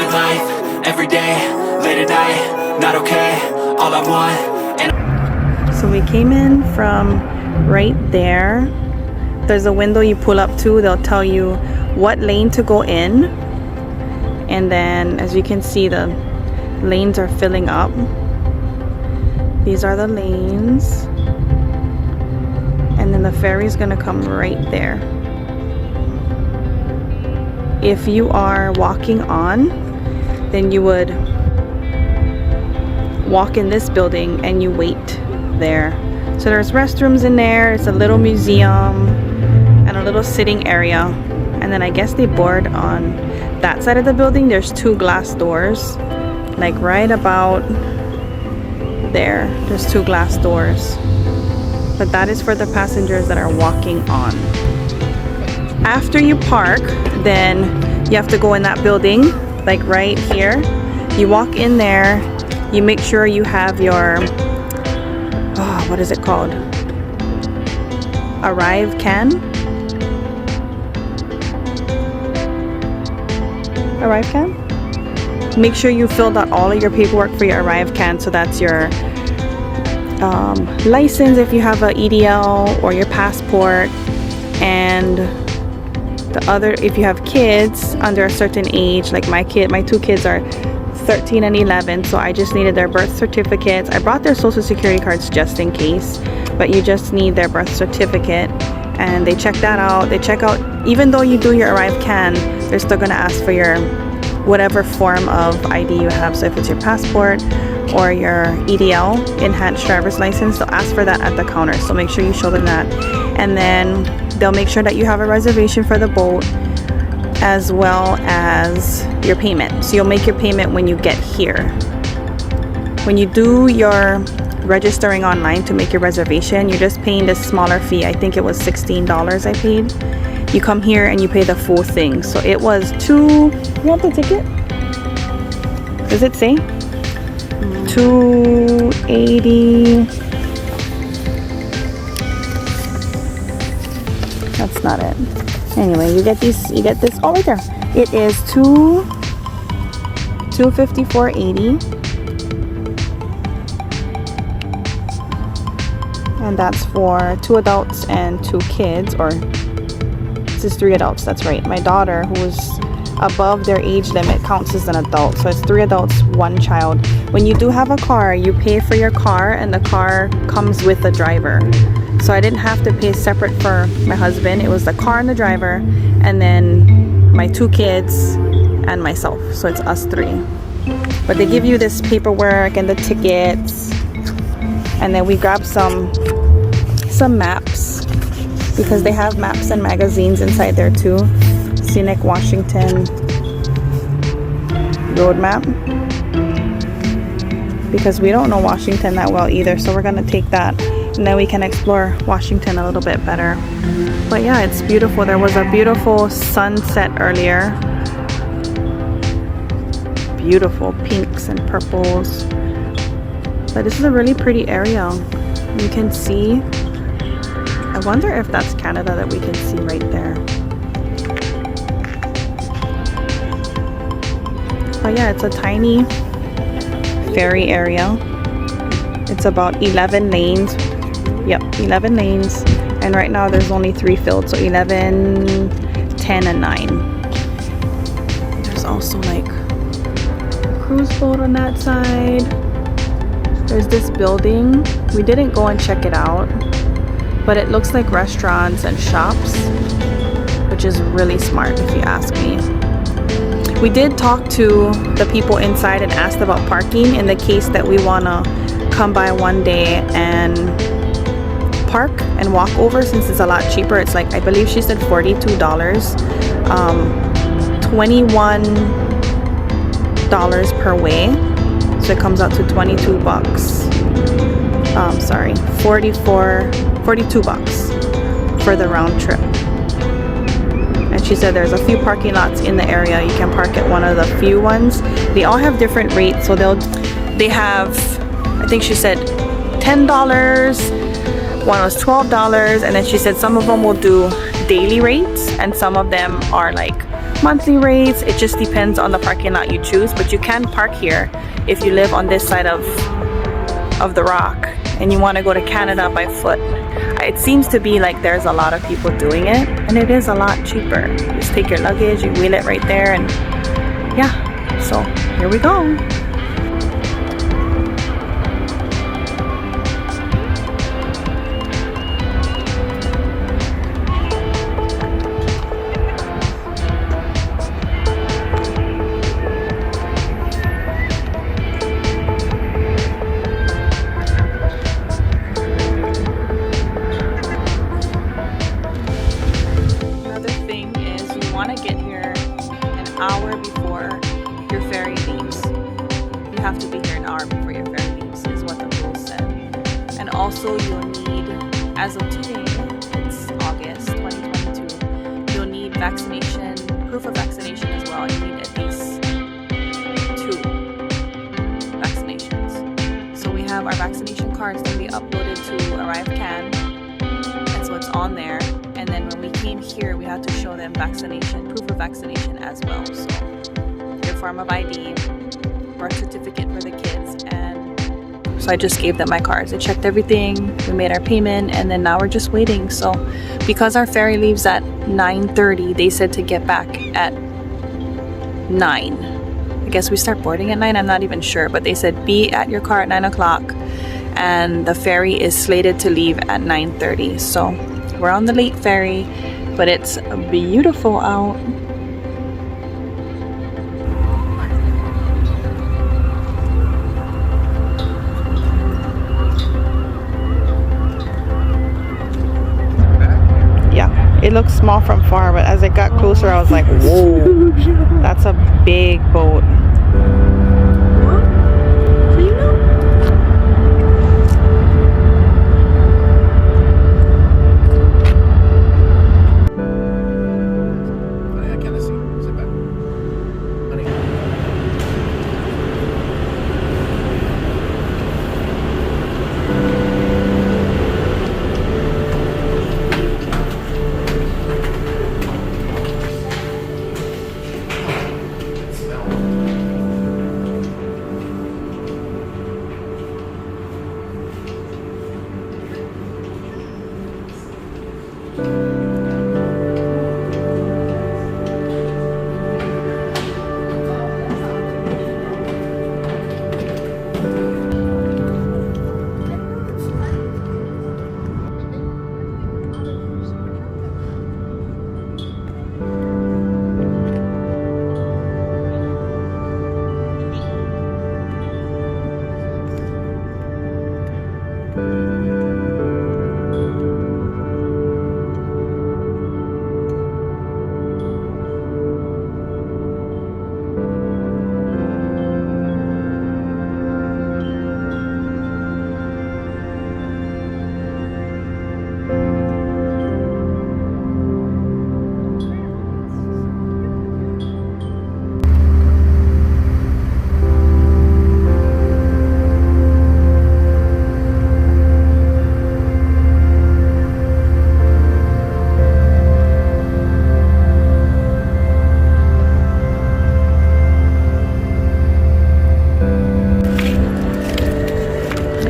living life, every day, late at night, not okay, all I want. So we came in from right there. There's a window you pull up to. They'll tell you what lane to go in. And then as you can see, the lanes are filling up. These are the lanes. And then the ferry's gonna come right there. If you are walking on, then you would walk in this building and you wait there. So there's restrooms in there. It's a little museum and a little sitting area. And then I guess they board on that side of the building. There's 2 glass doors, like right about there. There's 2 glass doors. But that is for the passengers that are walking on. After you park, then you have to go in that building, like right here. You walk in there, you make sure you have your, what is it called? Arrive can? Arrive can? Make sure you filled out all of your paperwork for your arrive can. So that's your license if you have an EDL, or your passport, and the other, if you have kids under a certain age, like my 2 kids are 13 and 11, so I just needed their birth certificates. I brought their social security cards just in case, but you just need their birth certificate, and they check that out. They check out, even though you do your arrive can, they're still going to ask for your whatever form of ID you have. So if it's your passport or your EDL, enhanced driver's license, they'll ask for that at the counter, so make sure you show them that. And then they'll make sure that you have a reservation for the boat, as well as your payment. So you'll make your payment when you get here. When you do your registering online to make your reservation, you're just paying this smaller fee. I think it was $16 I paid. You come here and you pay the full thing. So it was you want the ticket? Does it say? $280. That's not it. Anyway, you get this, oh right there. It is $254.80. And that's for 2 adults and 2 kids, or this is 3 adults, that's right. My daughter, who is above their age limit, counts as an adult. So it's 3 adults, 1 child. When you do have a car, you pay for your car, and the car comes with a driver. So I didn't have to pay separate for my husband. It was the car and the driver, and then my 2 kids and myself. So it's us 3. But they give you this paperwork and the tickets, and then we grabbed some maps, because they have maps and magazines inside there too. Scenic Washington road map, because we don't know Washington that well either, so we're gonna take that, and then we can explore Washington a little bit better. But yeah, it's beautiful. There was a beautiful sunset earlier. Beautiful pinks and purples. But this is a really pretty area. You can see, I wonder if that's Canada that we can see right there. But yeah, it's a tiny ferry area. It's about 11 lanes. Yep, 11 lanes. And right now there's only 3 filled. So 11, 10, and 9. There's also like a cruise boat on that side. There's this building. We didn't go and check it out, but it looks like restaurants and shops, which is really smart if you ask me. We did talk to the people inside and asked about parking in the case that we want to come by one day and park and walk over, since it's a lot cheaper. It's like, I believe she said $42, $21 per way, so it comes out to 22 bucks. Sorry, 42 bucks for the round trip. And she said there's a few parking lots in the area. You can park at one of the few ones. They all have different rates, so they have, I think she said $10, one was $12, and then she said some of them will do daily rates, and some of them are like monthly rates. It just depends on the parking lot you choose, but you can park here if you live on this side of the rock and you want to go to Canada by foot. It seems to be like there's a lot of people doing it, and it is a lot cheaper. You just take your luggage, you wheel it right there, and yeah, so here we go. Hour before your ferry leaves. You have to be here an hour before your ferry leaves is what the rules said. And also you'll need, as of today, it's August 2022, you'll need vaccination, proof of vaccination as well. You need at least 2 vaccinations. So we have our vaccination cards that we uploaded to ArriveCan, and so it's on there. And then when we came here, we had to show them vaccination, proof of vaccination as well. So their form of ID, birth certificate for the kids, and so I just gave them my cards. They checked everything, we made our payment, and then now we're just waiting. So because our ferry leaves at 9:30, they said to get back at 9. I guess we start boarding at 9, I'm not even sure, but they said be at your car at 9 o'clock, and the ferry is slated to leave at 9:30. So we're on the late ferry, but it's beautiful out. Yeah, it looks small from far, but as it got closer, I was like, whoa, that's a big boat.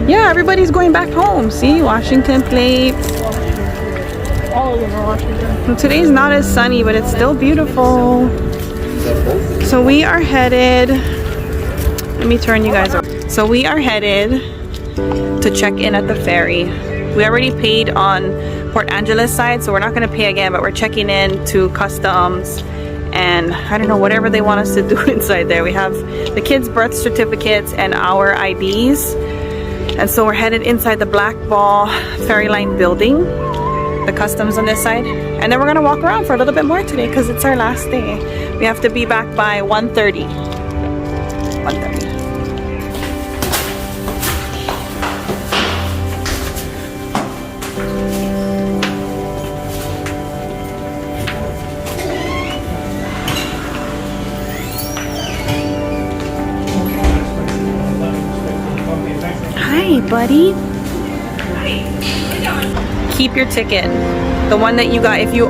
Yeah, everybody's going back home. See, Washington plate. All of them are Washington. Well, today's not as sunny, but it's still beautiful. So we are headed, let me turn you guys over. So we are headed to check in at the ferry. We already paid on Port Angeles side, so we're not going to pay again, but we're checking in to customs and I don't know, whatever they want us to do inside there. We have the kids' birth certificates and our IDs. And so we're headed inside the Black Ball Ferry Line building, the customs on this side. And then we're gonna walk around for a little bit more today because it's our last day. We have to be back by 1:30. 1:30. Hi, buddy. Keep your ticket. The one that you got. If you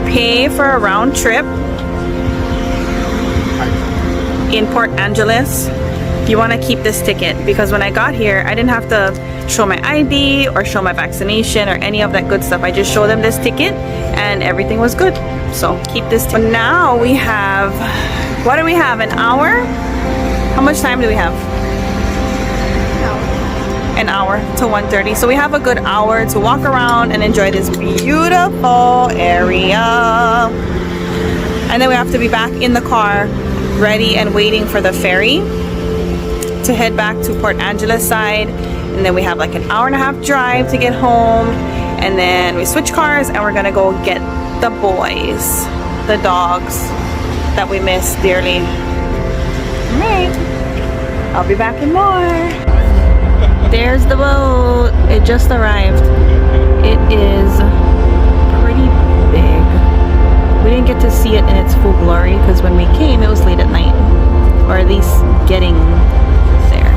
pay for a round trip, in Port Angeles, you want to keep this ticket, because when I got here, I didn't have to show my ID or show my vaccination or any of that good stuff. I just showed them this ticket and everything was good. So keep this ticket. Now we have, what do we have, an hour? How much time do we have? An hour to 1:30. So we have a good hour to walk around and enjoy this beautiful area. And then we have to be back in the car, ready and waiting for the ferry to head back to Port Angeles side. And then we have like an hour and a half drive to get home. And then we switch cars and we're gonna go get the boys, the dogs that we miss dearly. All right, I'll be back in more. There's the boat. It just arrived. It is pretty big. We didn't get to see it in its full glory because when we came, it was late at night, or at least getting there.